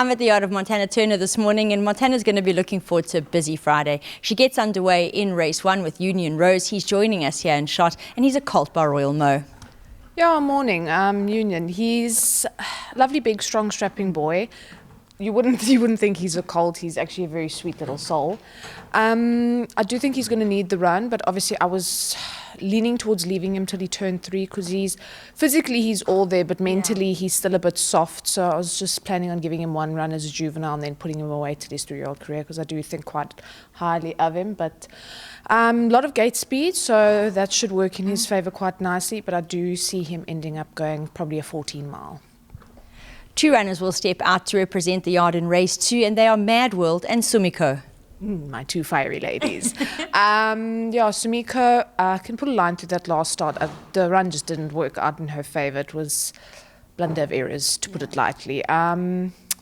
I'm at the yard of Montana Turner this morning, and Montana's going to be looking forward to a busy Friday. She gets underway in race 1 with Union Rose. He's joining us here in shot, and he's a colt by Royal Mo. Yeah, morning, Union. He's a lovely, big, strong, strapping boy. You wouldn't think he's a colt. He's actually a very sweet little soul. I do think he's going to need the run, but obviously I was leaning towards leaving him till he turned 3 because he's all there, but mentally he's still a bit soft. So I was just planning on giving him one run as a juvenile and then putting him away till his 3-year-old career, because I do think quite highly of him. But a lot of gate speed, so that should work in his favour quite nicely. But I do see him ending up going probably a 14-mile. 2 runners will step out to represent the yard in race 2, and they are Mad World and Sumiko. My 2 fiery ladies. Sumiko, I can put a line through that last start. The run just didn't work out in her favour. It was blunder of errors, to put it lightly.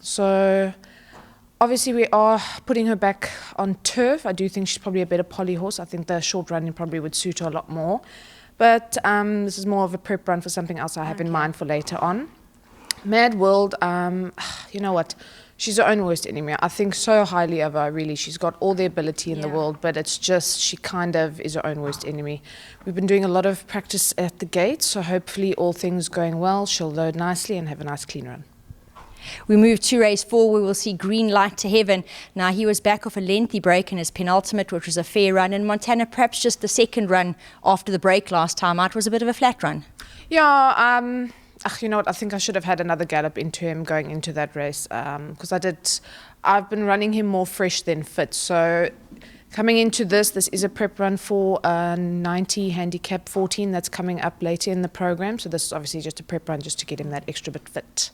So obviously we are putting her back on turf. I do think she's probably a better poly horse. I think the short running probably would suit her a lot more. But this is more of a prep run for something else I have in mind for later on. Mad World, you know what? She's her own worst enemy. I think so highly of her, really. She's got all the ability in the world, but it's just she kind of is her own worst enemy. We've been doing a lot of practice at the gate, so hopefully all things going well, she'll load nicely and have a nice clean run. We move to race 4, where we'll see Green Light to Heaven. Now, he was back off a lengthy break in his penultimate, which was a fair run, and Montana, perhaps just the second run after the break last time out, was a bit of a flat run. Yeah, you know what, I think I should have had another gallop into him going into that race, because I've been running him more fresh than fit. So coming into this is a prep run for 90 handicap 14 that's coming up later in the program. So this is obviously just a prep run just to get him that extra bit fit.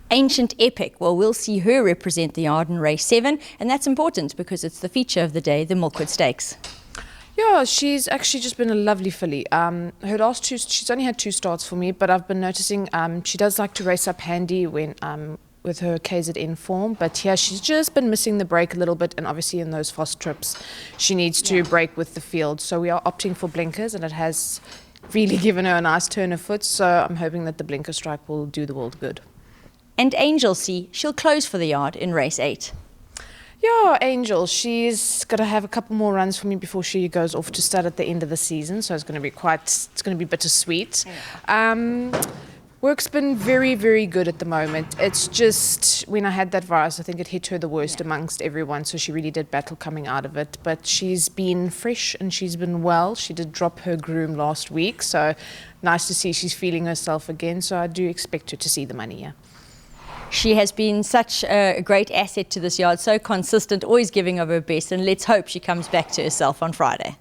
Ancient Epic, well, we'll see her represent the yard in race 7, and that's important because it's the feature of the day, the Milkwood Stakes. Yeah, she's actually just been a lovely filly. Her last 2, she's only had 2 starts for me, but I've been noticing she does like to race up handy when with her KZN form. But here she's just been missing the break a little bit, and obviously in those fast trips she needs to break with the field. So we are opting for blinkers, and it has really given her a nice turn of foot. So I'm hoping that the blinker strike will do the world good. And Angel C, she'll close for the yard in race 8. Yeah, Angel, she's got to have a couple more runs for me before she goes off to start at the end of the season, so it's going to be bittersweet. Work's been very, very good at the moment. It's just when I had that virus, I think it hit her the worst amongst everyone, so she really did battle coming out of it. But she's been fresh and she's been well. She did drop her groom last week, so nice to see she's feeling herself again, so I do expect her to see the money, yeah. She has been such a great asset to this yard, so consistent, always giving of her best, and let's hope she comes back to herself on Friday.